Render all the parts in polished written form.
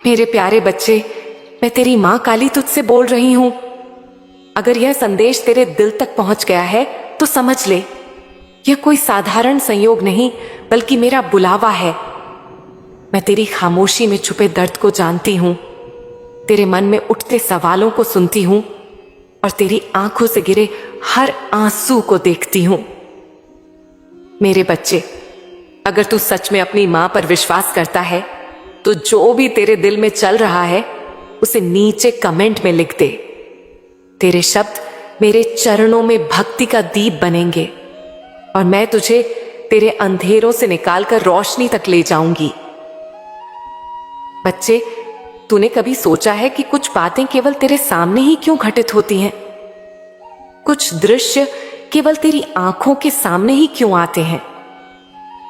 मेरे प्यारे बच्चे, मैं तेरी माँ काली तुझसे बोल रही हूं। अगर यह संदेश तेरे दिल तक पहुंच गया है तो समझ ले, यह कोई साधारण संयोग नहीं बल्कि मेरा बुलावा है। मैं तेरी खामोशी में छुपे दर्द को जानती हूं, तेरे मन में उठते सवालों को सुनती हूं और तेरी आंखों से गिरे हर आंसू को देखती हूं। मेरे बच्चे, अगर तू सच में अपनी मां पर विश्वास करता है तो जो भी तेरे दिल में चल रहा है उसे नीचे कमेंट में लिख दे। तेरे शब्द मेरे चरणों में भक्ति का दीप बनेंगे और मैं तुझे तेरे अंधेरों से निकालकर रोशनी तक ले जाऊंगी। बच्चे, तूने कभी सोचा है कि कुछ बातें केवल तेरे सामने ही क्यों घटित होती हैं? कुछ दृश्य केवल तेरी आंखों के सामने ही क्यों आते हैं?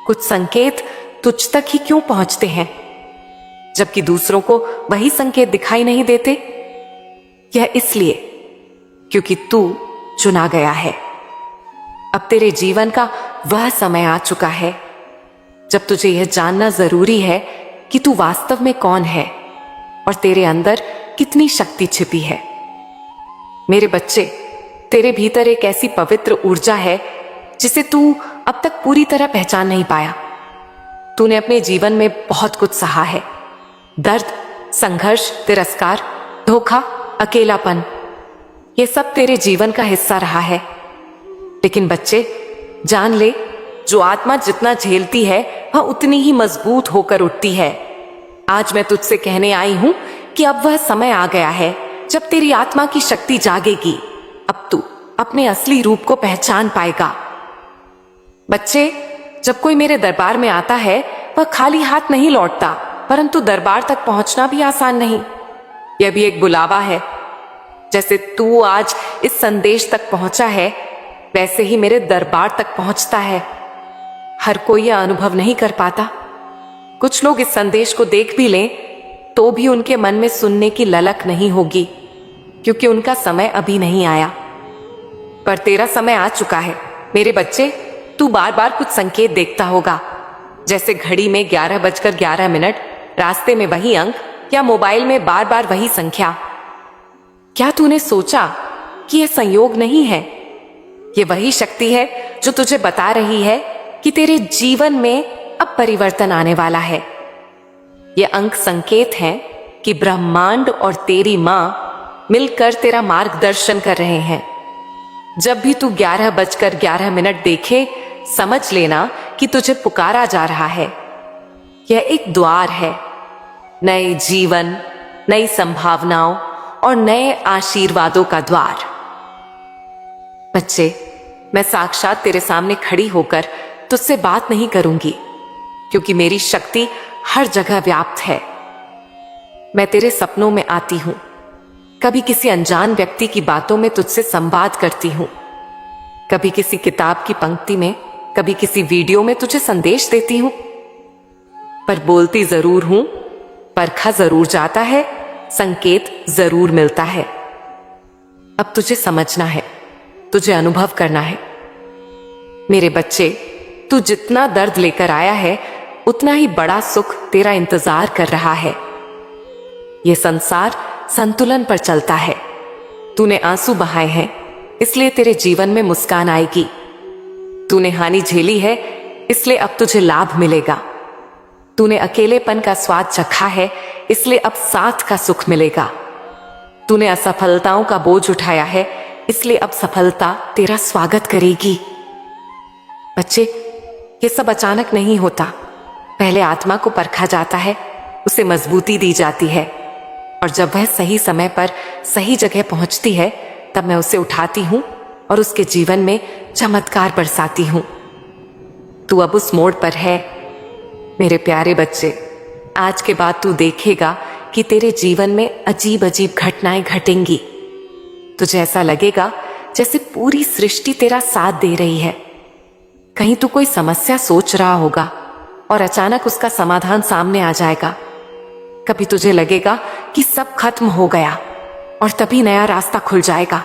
कुछ संकेत तुझ तक ही क्यों पहुंचते हैं जबकि दूसरों को वही संकेत दिखाई नहीं देते? यह इसलिए क्योंकि तू चुना गया है। अब तेरे जीवन का वह समय आ चुका है जब तुझे यह जानना जरूरी है कि तू वास्तव में कौन है और तेरे अंदर कितनी शक्ति छिपी है। मेरे बच्चे, तेरे भीतर एक ऐसी पवित्र ऊर्जा है जिसे तू अब तक पूरी तरह पहचान नहीं पाया। तूने अपने जीवन में बहुत कुछ सहा है। दर्द, संघर्ष, तिरस्कार, धोखा, अकेलापन, ये सब तेरे जीवन का हिस्सा रहा है। लेकिन बच्चे, जान ले, जो आत्मा जितना झेलती है वह उतनी ही मजबूत होकर उठती है। आज मैं तुझसे कहने आई हूं कि अब वह समय आ गया है जब तेरी आत्मा की शक्ति जागेगी। अब तू अपने असली रूप को पहचान पाएगा। बच्चे, जब कोई मेरे दरबार में आता है वह खाली हाथ नहीं लौटता, परंतु दरबार तक पहुंचना भी आसान नहीं। यह भी एक बुलावा है। जैसे तू आज इस संदेश तक पहुंचा है वैसे ही मेरे दरबार तक पहुंचता है। हर कोई यह अनुभव नहीं कर पाता। कुछ लोग इस संदेश को देख भी लें तो भी उनके मन में सुनने की ललक नहीं होगी क्योंकि उनका समय अभी नहीं आया। पर तेरा समय आ चुका है। मेरे बच्चे, तू बार बार कुछ संकेत देखता होगा, जैसे घड़ी में 11:11, रास्ते में वही अंक या मोबाइल में बार बार वही संख्या। क्या तूने सोचा कि यह संयोग नहीं है? यह वही शक्ति है जो तुझे बता रही है कि तेरे जीवन में अब परिवर्तन आने वाला है। ये अंक संकेत हैं कि ब्रह्मांड और तेरी मां मिलकर तेरा मार्गदर्शन कर रहे हैं। जब भी तू 11:11 देखे, समझ लेना कि तुझे पुकारा जा रहा है। यह एक द्वार है, नए जीवन, नई संभावनाओं और नए आशीर्वादों का द्वार। बच्चे, मैं साक्षात तेरे सामने खड़ी होकर तुझसे बात नहीं करूंगी क्योंकि मेरी शक्ति हर जगह व्याप्त है। मैं तेरे सपनों में आती हूं, कभी किसी अनजान व्यक्ति की बातों में तुझसे संवाद करती हूं, कभी किसी किताब की पंक्ति में, कभी किसी वीडियो में तुझे संदेश देती हूं। पर बोलती जरूर हूं, परखा जरूर जाता है, संकेत जरूर मिलता है। अब तुझे समझना है, तुझे अनुभव करना है। मेरे बच्चे, तू जितना दर्द लेकर आया है उतना ही बड़ा सुख तेरा इंतजार कर रहा है। यह संसार संतुलन पर चलता है। तूने आंसू बहाए हैं, इसलिए तेरे जीवन में मुस्कान आएगी। तूने हानि झेली है, इसलिए अब तुझे लाभ मिलेगा। तूने अकेलेपन का स्वाद चखा है, इसलिए अब साथ का सुख मिलेगा। तूने असफलताओं का बोझ उठाया है, इसलिए अब सफलता तेरा स्वागत करेगी। बच्चे, ये सब अचानक नहीं होता। पहले आत्मा को परखा जाता है, उसे मजबूती दी जाती है और जब वह सही समय पर सही जगह पहुंचती है तब मैं उसे उठाती हूं और उसके जीवन में चमत्कार बरसाती हूं। तू अब उस मोड़ पर है। मेरे प्यारे बच्चे, आज के बाद तू देखेगा कि तेरे जीवन में अजीब अजीब घटनाएं घटेंगी। तुझे ऐसा लगेगा जैसे पूरी सृष्टि तेरा साथ दे रही है। कहीं तू कोई समस्या सोच रहा होगा और अचानक उसका समाधान सामने आ जाएगा। कभी तुझे लगेगा कि सब खत्म हो गया और तभी नया रास्ता खुल जाएगा।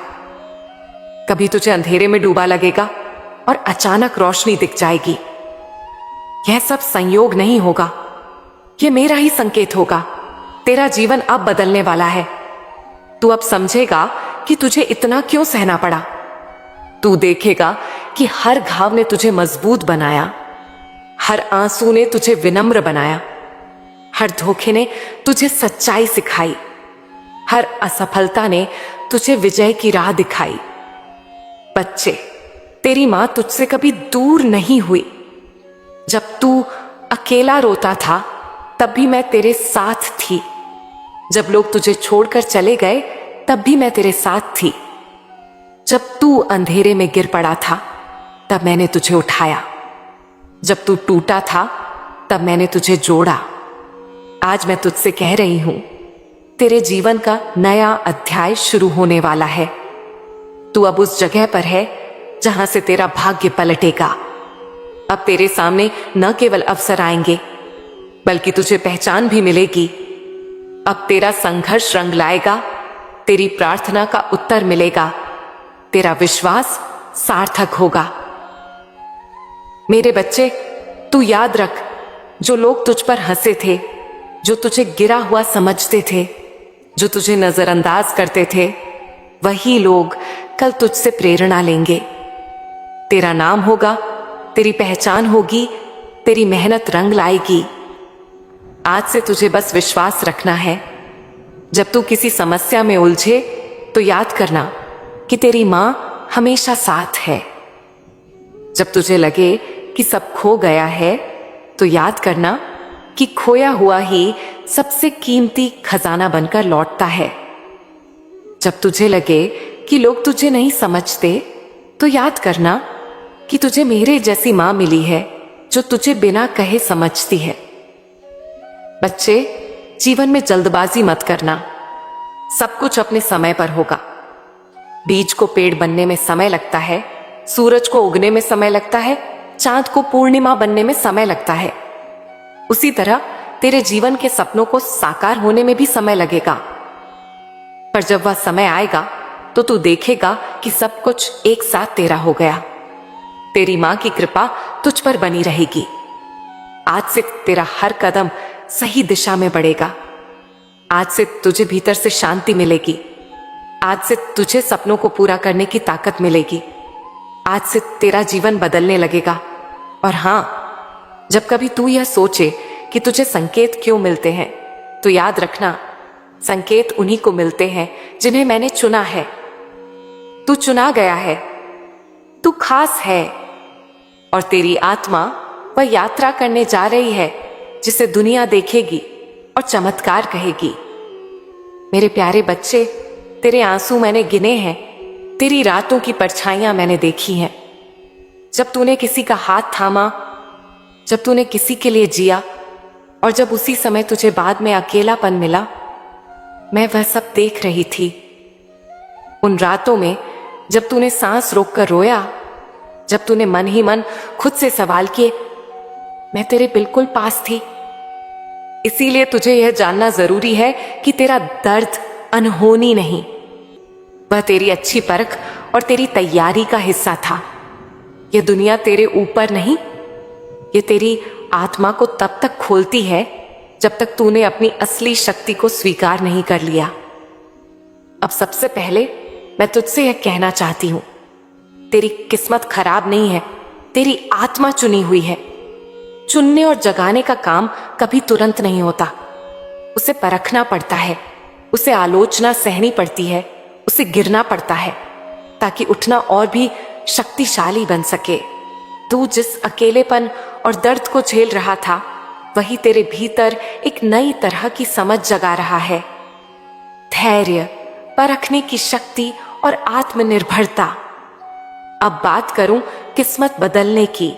कभी तुझे अंधेरे में डूबा लगेगा और अचानक रोशनी दिख जाएगी। यह सब संयोग नहीं होगा, यह मेरा ही संकेत होगा। तेरा जीवन अब बदलने वाला है। तू अब समझेगा कि तुझे इतना क्यों सहना पड़ा। तू देखेगा कि हर घाव ने तुझे मजबूत बनाया, हर आंसू ने तुझे विनम्र बनाया, हर धोखे ने तुझे सच्चाई सिखाई, हर असफलता ने तुझे विजय की राह दिखाई। बच्चे, तेरी मां तुझसे कभी दूर नहीं हुई। जब तू अकेला रोता था तब भी मैं तेरे साथ थी। जब लोग तुझे छोड़कर चले गए तब भी मैं तेरे साथ थी। जब तू अंधेरे में गिर पड़ा था तब मैंने तुझे उठाया। जब तू टूटा था तब मैंने तुझे जोड़ा। आज मैं तुझसे कह रही हूं, तेरे जीवन का नया अध्याय शुरू होने वाला है। तू अब उस जगह पर है जहां से तेरा भाग्य पलटेगा। अब तेरे सामने न केवल अवसर आएंगे बल्कि तुझे पहचान भी मिलेगी। अब तेरा संघर्ष रंग लाएगा, तेरी प्रार्थना का उत्तर मिलेगा, तेरा विश्वास सार्थक होगा। मेरे बच्चे, तू याद रख, जो लोग तुझ पर हंसे थे, जो तुझे गिरा हुआ समझते थे, जो तुझे नजरअंदाज करते थे, वही लोग कल तुझसे प्रेरणा लेंगे। तेरा नाम होगा, तेरी पहचान होगी, तेरी मेहनत रंग लाएगी। आज से तुझे बस विश्वास रखना है। जब तू किसी समस्या में उलझे तो याद करना कि तेरी मां हमेशा साथ है। जब तुझे लगे कि सब खो गया है तो याद करना कि खोया हुआ ही सबसे कीमती खजाना बनकर लौटता है। जब तुझे लगे कि लोग तुझे नहीं समझते तो याद करना कि तुझे मेरे जैसी मां मिली है जो तुझे बिना कहे समझती है। बच्चे, जीवन में जल्दबाजी मत करना। सब कुछ अपने समय पर होगा। बीज को पेड़ बनने में समय लगता है, सूरज को उगने में समय लगता है, चांद को पूर्णिमा बनने में समय लगता है। उसी तरह तेरे जीवन के सपनों को साकार होने में भी समय लगेगा। पर जब वह समय आएगा तो तू देखेगा कि सब कुछ एक साथ तेरा हो गया। तेरी मां की कृपा तुझ पर बनी रहेगी। आज से तेरा हर कदम सही दिशा में बढ़ेगा। आज से तुझे भीतर से शांति मिलेगी। आज से तुझे सपनों को पूरा करने की ताकत मिलेगी। आज से तेरा जीवन बदलने लगेगा। और हां, जब कभी तू यह सोचे कि तुझे संकेत क्यों मिलते हैं, तो याद रखना, संकेत उन्हीं को मिलते हैं जिन्हें मैंने चुना है। तू चुना गया है, तू खास है, और तेरी आत्मा वह यात्रा करने जा रही है जिसे दुनिया देखेगी और चमत्कार कहेगी। मेरे प्यारे बच्चे, तेरे आंसू मैंने गिने हैं, तेरी रातों की परछाइयां मैंने देखी हैं। जब तूने किसी का हाथ थामा, जब तूने किसी के लिए जिया, और जब उसी समय तुझे बाद में अकेलापन मिला, मैं वह सब देख रही थी। उन रातों में जब तूने सांस रोककर रोया, जब तूने मन ही मन खुद से सवाल किए, मैं तेरे बिल्कुल पास थी। इसीलिए तुझे यह जानना जरूरी है कि तेरा दर्द अनहोनी नहीं, वह तेरी अच्छी परख और तेरी तैयारी का हिस्सा था। यह दुनिया तेरे ऊपर नहीं, यह तेरी आत्मा को तब तक खोलती है जब तक तूने अपनी असली शक्ति को स्वीकार नहीं कर लिया। अब सबसे पहले मैं तुझसे यह कहना चाहती हूं, तेरी किस्मत खराब नहीं है, तेरी आत्मा चुनी हुई है। चुनने और जगाने का काम कभी तुरंत नहीं होता। उसे परखना पड़ता है, उसे आलोचना सहनी पड़ती है, उसे गिरना पड़ता है ताकि उठना और भी शक्तिशाली बन सके। तू जिस अकेलेपन और दर्द को झेल रहा था, वही तेरे भीतर एक नई तरह की समझ जगा रहा है। धैर्य, परखने की शक्ति और आत्मनिर्भरता। अब बात करूं किस्मत बदलने की।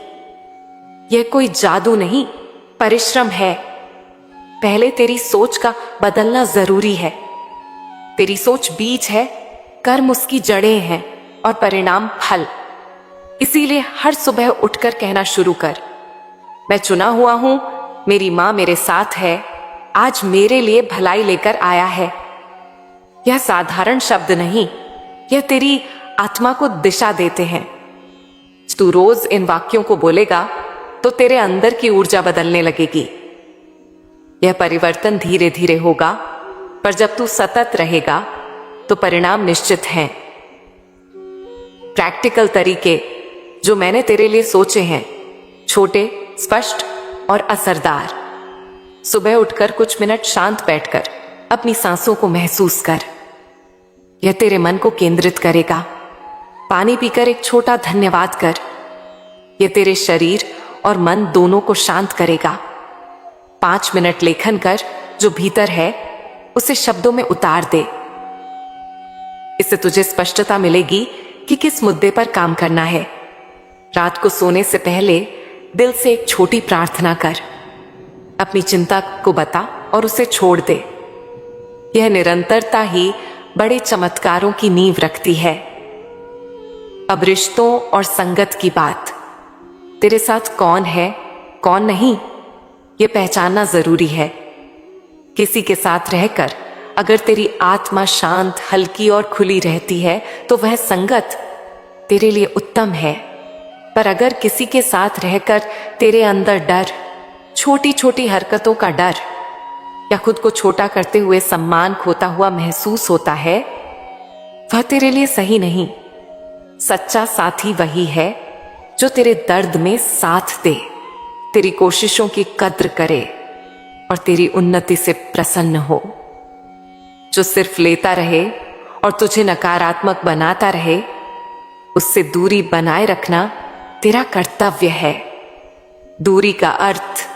यह कोई जादू नहीं, परिश्रम है। पहले तेरी सोच का बदलना जरूरी है। तेरी सोच बीज है, कर्म उसकी जड़ें हैं और परिणाम फल। इसीलिए हर सुबह उठकर कहना शुरू कर, मैं चुना हुआ हूं, मेरी मां मेरे साथ है, आज मेरे लिए भलाई लेकर आया है। यह साधारण शब्द नहीं, यह तेरी आत्मा को दिशा देते हैं। तू रोज इन वाक्यों को बोलेगा तो तेरे अंदर की ऊर्जा बदलने लगेगी। यह परिवर्तन धीरे धीरे होगा, पर जब तू सतत रहेगा तो परिणाम निश्चित हैं। प्रैक्टिकल तरीके जो मैंने तेरे लिए सोचे हैं, छोटे, स्पष्ट और असरदार। सुबह उठकर कुछ मिनट शांत बैठकर अपनी सांसों को महसूस कर। यह तेरे मन को केंद्रित करेगा। पानी पीकर एक छोटा धन्यवाद कर। यह तेरे शरीर और मन दोनों को शांत करेगा। 5 मिनट लेखन कर, जो भीतर है उसे शब्दों में उतार दे। इससे तुझे स्पष्टता मिलेगी कि किस मुद्दे पर काम करना है। रात को सोने से पहले दिल से एक छोटी प्रार्थना कर। अपनी चिंता को बता और उसे छोड़ दे। यह निरंतरता ही बड़े चमत्कारों की नींव रखती है। अब रिश्तों और संगत की बात। तेरे साथ कौन है, कौन नहीं, यह पहचानना जरूरी है। किसी के साथ रहकर अगर तेरी आत्मा शांत, हल्की और खुली रहती है तो वह संगत तेरे लिए उत्तम है। पर अगर किसी के साथ रहकर तेरे अंदर डर, छोटी छोटी हरकतों का डर या खुद को छोटा करते हुए सम्मान खोता हुआ महसूस होता है, वह तेरे लिए सही नहीं। सच्चा साथी वही है जो तेरे दर्द में साथ दे, तेरी कोशिशों की कद्र करे और तेरी उन्नति से प्रसन्न हो। जो सिर्फ लेता रहे और तुझे नकारात्मक बनाता रहे, उससे दूरी बनाए रखना तेरा कर्तव्य है। दूरी का अर्थ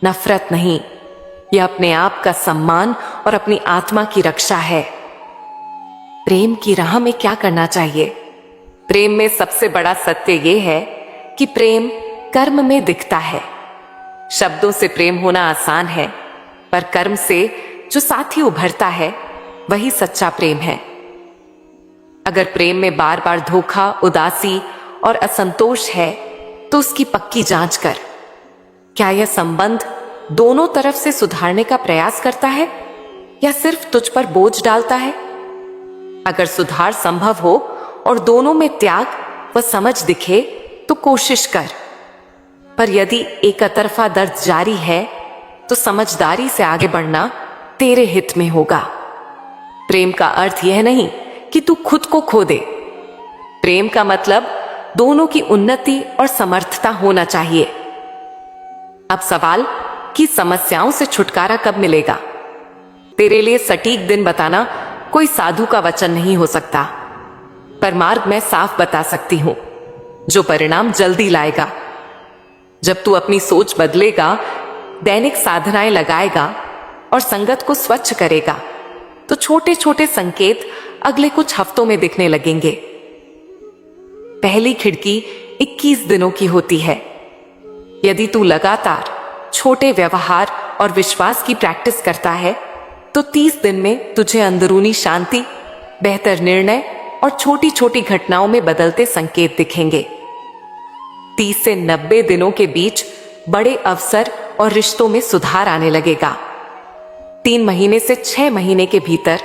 नफरत नहीं, यह अपने आप का सम्मान और अपनी आत्मा की रक्षा है। प्रेम की राह में क्या करना चाहिए? प्रेम में सबसे बड़ा सत्य यह है कि प्रेम कर्म में दिखता है। शब्दों से प्रेम होना आसान है, पर कर्म से जो साथी उभरता है वही सच्चा प्रेम है। अगर प्रेम में बार बार धोखा, उदासी और असंतोष है तो उसकी पक्की जांच कर। क्या यह संबंध दोनों तरफ से सुधारने का प्रयास करता है या सिर्फ तुझ पर बोझ डालता है? अगर सुधार संभव हो और दोनों में त्याग व समझ दिखे तो कोशिश कर। पर यदि एकतरफा दर्द जारी है तो समझदारी से आगे बढ़ना तेरे हित में होगा। प्रेम का अर्थ यह नहीं कि तू खुद को खो दे। प्रेम का मतलब दोनों की उन्नति और समर्थता होना चाहिए। अब सवाल कि समस्याओं से छुटकारा कब मिलेगा? तेरे लिए सटीक दिन बताना कोई साधु का वचन नहीं हो सकता, पर मार्ग मैं साफ बता सकती हूं, जो परिणाम जल्दी लाएगा। जब तू अपनी सोच बदलेगा, दैनिक साधनाएं लगाएगा और संगत को स्वच्छ करेगा, तो छोटे छोटे संकेत अगले कुछ हफ्तों में दिखने लगेंगे। पहली खिड़की 21 दिनों की होती है। यदि तू लगातार छोटे व्यवहार और विश्वास की प्रैक्टिस करता है तो 30 दिन में तुझे अंदरूनी शांति, बेहतर निर्णय और छोटी छोटी घटनाओं में बदलते संकेत दिखेंगे। 30 से 90 दिनों के बीच बड़े अवसर और रिश्तों में सुधार आने लगेगा। 3 महीने से 6 महीने के भीतर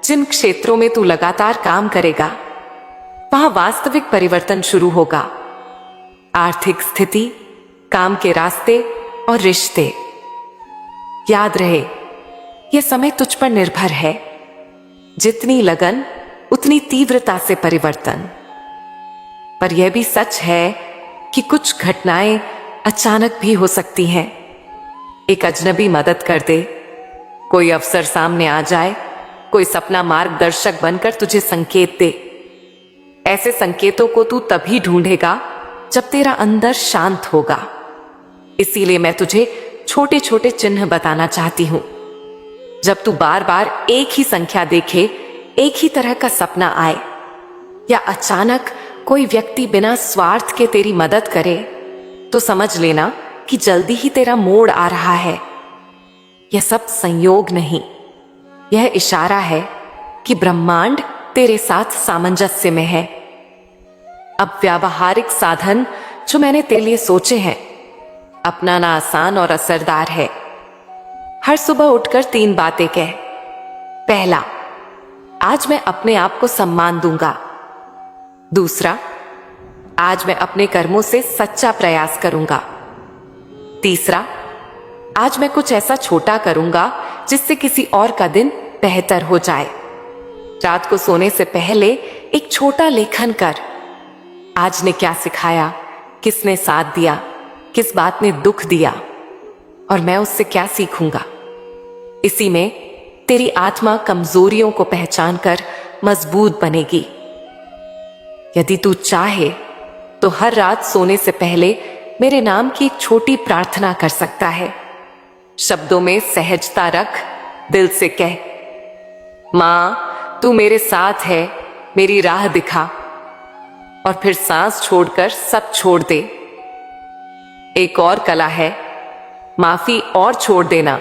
जिन क्षेत्रों में तू लगातार काम करेगा, वहां वास्तविक परिवर्तन शुरू होगा। आर्थिक स्थिति, काम के रास्ते और रिश्ते। याद रहे, यह समय तुझ पर निर्भर है। जितनी लगन उतनी तीव्रता से परिवर्तन। पर यह भी सच है कि कुछ घटनाएं अचानक भी हो सकती हैं। एक अजनबी मदद कर दे, कोई अवसर सामने आ जाए, कोई सपना मार्गदर्शक बनकर तुझे संकेत दे। ऐसे संकेतों को तू तभी ढूंढेगा जब तेरा अंदर शांत होगा। इसीलिए मैं तुझे छोटे छोटे चिन्ह बताना चाहती हूं। जब तू बार बार एक ही संख्या देखे, एक ही तरह का सपना आए, या अचानक कोई व्यक्ति बिना स्वार्थ के तेरी मदद करे, तो समझ लेना कि जल्दी ही तेरा मोड़ आ रहा है। यह सब संयोग नहीं, यह इशारा है कि ब्रह्मांड तेरे साथ सामंजस्य में है। अब व्यावहारिक साधन जो मैंने तेरे लिए सोचे हैं, अपनाना आसान और असरदार है। हर सुबह उठकर 3 बातें कह। पहला, आज मैं अपने आप को सम्मान दूंगा। दूसरा, आज मैं अपने कर्मों से सच्चा प्रयास करूंगा। तीसरा, आज मैं कुछ ऐसा छोटा करूंगा जिससे किसी और का दिन बेहतर हो जाए। रात को सोने से पहले एक छोटा लेखन कर। आज ने क्या सिखाया, किसने साथ दिया, किस बात ने दुख दिया और मैं उससे क्या सीखूंगा। इसी में तेरी आत्मा कमजोरियों को पहचान कर मजबूत बनेगी। यदि तू चाहे तो हर रात सोने से पहले मेरे नाम की एक छोटी प्रार्थना कर सकता है। शब्दों में सहजता रख, दिल से कह, मां तू मेरे साथ है, मेरी राह दिखा, और फिर सांस छोड़कर सब छोड़ दे। एक और कला है, माफी और छोड़ देना।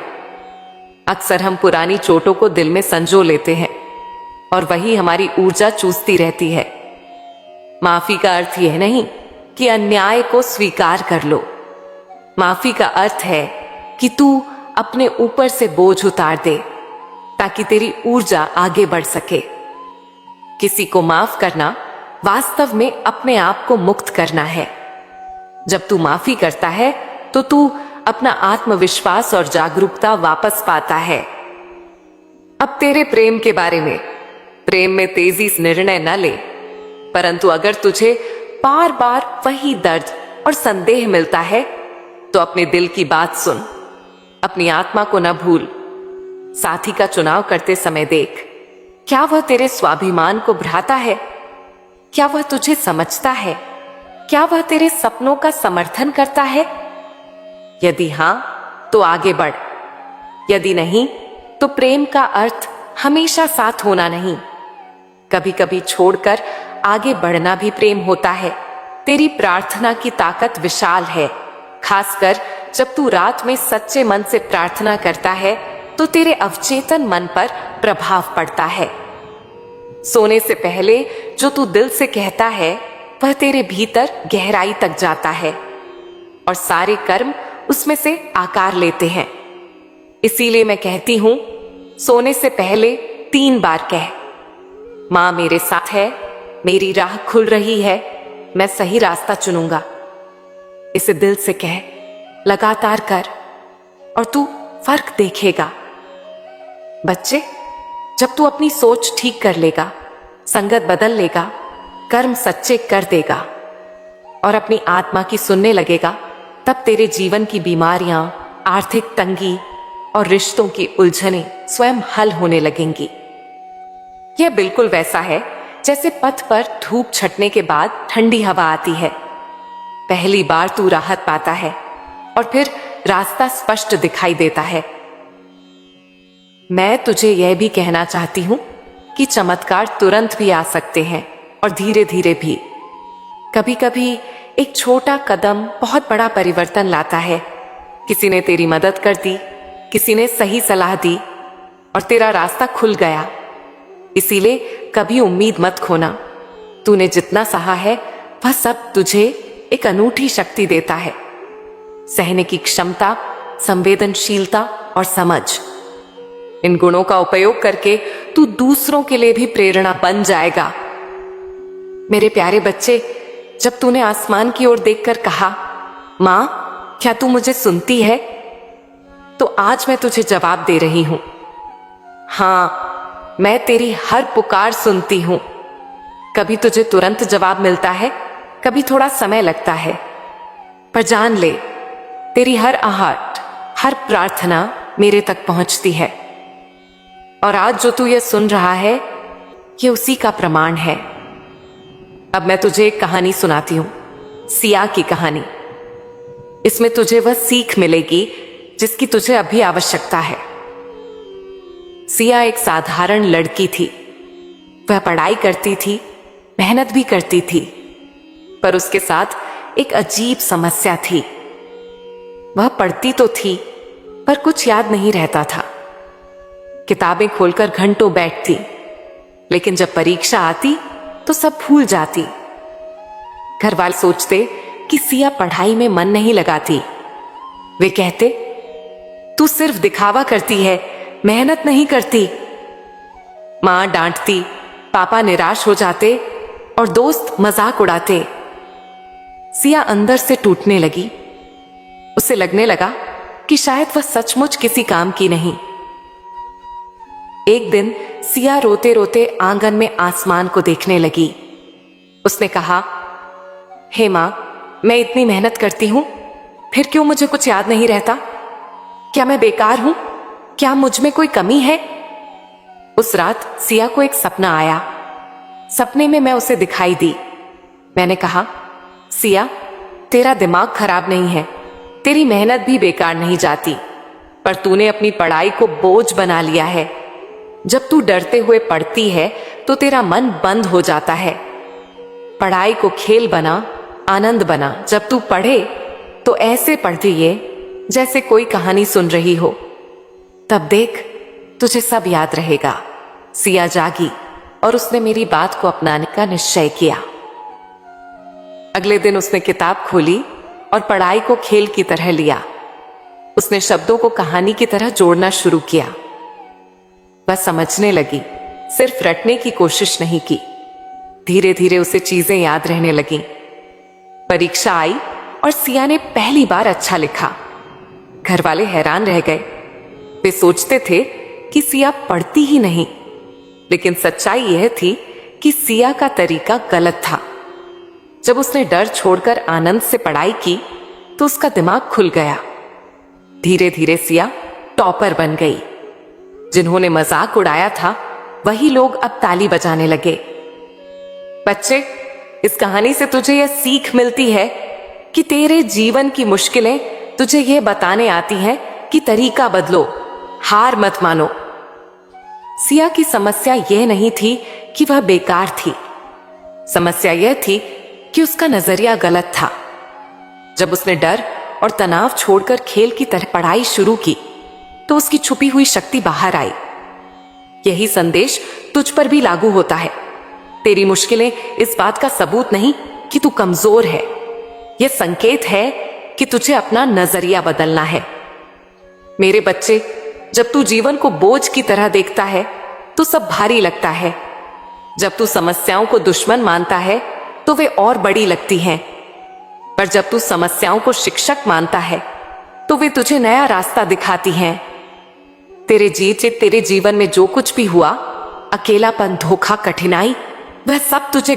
अक्सर हम पुरानी चोटों को दिल में संजो लेते हैं और वही हमारी ऊर्जा चूसती रहती है। माफी का अर्थ यह नहीं कि अन्याय को स्वीकार कर लो। माफी का अर्थ है कि तू अपने ऊपर से बोझ उतार दे ताकि तेरी ऊर्जा आगे बढ़ सके। किसी को माफ करना वास्तव में अपने आप को मुक्त करना है। जब तू माफी करता है तो तू अपना आत्मविश्वास और जागरूकता वापस पाता है। अब तेरे प्रेम के बारे में, प्रेम में तेजी से निर्णय न ले, परंतु अगर तुझे बार बार वही दर्द और संदेह मिलता है तो अपने दिल की बात सुन, अपनी आत्मा को न भूल। साथी का चुनाव करते समय देख, क्या वह तेरे स्वाभिमान को भ्राता है? क्या वह तुझे समझता है? क्या वह तेरे सपनों का समर्थन करता है? यदि हां तो आगे बढ़, यदि नहीं तो प्रेम का अर्थ हमेशा साथ होना नहीं, कभी कभी छोड़कर आगे बढ़ना भी प्रेम होता है। तेरी प्रार्थना की ताकत विशाल है। खासकर जब तू रात में सच्चे मन से प्रार्थना करता है तो तेरे अवचेतन मन पर प्रभाव पड़ता है। सोने से पहले जो तू दिल से कहता है वह तेरे भीतर गहराई तक जाता है और सारे कर्म उसमें से आकार लेते हैं। इसीलिए मैं कहती हूं, सोने से पहले 3 बार कह, मां मेरे साथ है, मेरी राह खुल रही है, मैं सही रास्ता चुनूंगा। इसे दिल से कह, लगातार कर और तू फर्क देखेगा। बच्चे, जब तू अपनी सोच ठीक कर लेगा, संगत बदल लेगा, कर्म सच्चे कर देगा और अपनी आत्मा की सुनने लगेगा, तब तेरे जीवन की बीमारियां, आर्थिक तंगी और रिश्तों की उलझनें स्वयं हल होने लगेंगी। यह बिल्कुल वैसा है जैसे पथ पर धूप छटने के बाद ठंडी हवा आती है। पहली बार तू राहत पाता है और फिर रास्ता स्पष्ट दिखाई देता है। मैं तुझे यह भी कहना चाहती हूं कि चमत्कार तुरंत भी आ सकते हैं और धीरे धीरे भी। कभी कभी एक छोटा कदम बहुत बड़ा परिवर्तन लाता है। किसी ने तेरी मदद कर दी, किसी ने सही सलाह दी और तेरा रास्ता खुल गया। इसीलिए कभी उम्मीद मत खोना। तूने जितना सहा है वह सब तुझे एक अनूठी शक्ति देता है, सहने की क्षमता, संवेदनशीलता और समझ। इन गुणों का उपयोग करके तू दूसरों के लिए भी प्रेरणा बन जाएगा। मेरे प्यारे बच्चे, जब तूने आसमान की ओर देखकर कहा, मां क्या तू मुझे सुनती है, तो आज मैं तुझे जवाब दे रही हूं। हां, मैं तेरी हर पुकार सुनती हूं। कभी तुझे तुरंत जवाब मिलता है, कभी थोड़ा समय लगता है, पर जान ले, तेरी हर आहट, हर प्रार्थना मेरे तक पहुंचती है। और आज जो तू ये सुन रहा है, ये उसी का प्रमाण है। अब मैं तुझे एक कहानी सुनाती हूं, सिया की कहानी। इसमें तुझे वह सीख मिलेगी जिसकी तुझे अभी आवश्यकता है। सिया एक साधारण लड़की थी। वह पढ़ाई करती थी, मेहनत भी करती थी, पर उसके साथ एक अजीब समस्या थी। वह पढ़ती तो थी, पर कुछ याद नहीं रहता था। किताबें खोलकर घंटों बैठती, लेकिन जब परीक्षा आती तो सब भूल जाती। घर वाले सोचते कि सिया पढ़ाई में मन नहीं लगाती। वे कहते, तू सिर्फ दिखावा करती है, मेहनत नहीं करती। मां डांटती, पापा निराश हो जाते और दोस्त मजाक उड़ाते। सिया अंदर से टूटने लगी। उसे लगने लगा कि शायद वह सचमुच किसी काम की नहीं। एक दिन सिया रोते रोते आंगन में आसमान को देखने लगी। उसने कहा, हे मां, मैं इतनी मेहनत करती हूं, फिर क्यों मुझे कुछ याद नहीं रहता? क्या मैं बेकार हूं? क्या मुझ में कोई कमी है? उस रात सिया को एक सपना आया। सपने में मैं उसे दिखाई दी। मैंने कहा, सिया, तेरा दिमाग खराब नहीं है, तेरी मेहनत भी बेकार नहीं जाती, पर तूने अपनी पढ़ाई को बोझ बना लिया है। जब तू डरते हुए पढ़ती है तो तेरा मन बंद हो जाता है। पढ़ाई को खेल बना, आनंद बना। जब तू पढ़े तो ऐसे पढ़ती जैसे कोई कहानी सुन रही हो। तब देख, तुझे सब याद रहेगा। सिया जागी और उसने मेरी बात को अपनाने का निश्चय किया। अगले दिन उसने किताब खोली और पढ़ाई को खेल की तरह लिया। उसने शब्दों को कहानी की तरह जोड़ना शुरू किया। वह समझने लगी, सिर्फ रटने की कोशिश नहीं की। धीरे धीरे उसे चीजें याद रहने लगीं। परीक्षा आई और सिया ने पहली बार अच्छा लिखा। घर वाले हैरान रह गए। वे सोचते थे कि सिया पढ़ती ही नहीं, लेकिन सच्चाई यह थी कि सिया का तरीका गलत था। जब उसने डर छोड़कर आनंद से पढ़ाई की तो उसका दिमाग खुल गया। धीरे धीरे सिया टॉपर बन गई। जिन्होंने मजाक उड़ाया था वही लोग अब ताली बजाने लगे। बच्चे, इस कहानी से तुझे यह सीख मिलती है कि तेरे जीवन की मुश्किलें तुझे यह बताने आती हैं कि तरीका बदलो, हार मत मानो। सिया की समस्या यह नहीं थी कि वह बेकार थी। समस्या यह थी कि उसका नजरिया गलत था। जब उसने डर और तनाव छोड़कर खेल की तरह पढ़ाई शुरू की तो उसकी छुपी हुई शक्ति बाहर आई। यही संदेश तुझ पर भी लागू होता है। तेरी मुश्किलें इस बात का सबूत नहीं कि तू कमजोर है। यह संकेत है कि तुझे अपना नजरिया बदलना है। मेरे बच्चे, जब तू जीवन को बोझ की तरह देखता है तो सब भारी लगता है। जब तू समस्याओं को दुश्मन मानता है तो वे और बड़ी लगती हैं। पर जब तू समस्याओं को शिक्षक मानता है तो वे तुझे नया रास्ता दिखाती हैं। तेरे जीवन में जो कुछ भी हुआ, अकेलापन, धोखा, कठिनाई, वह सब तुझे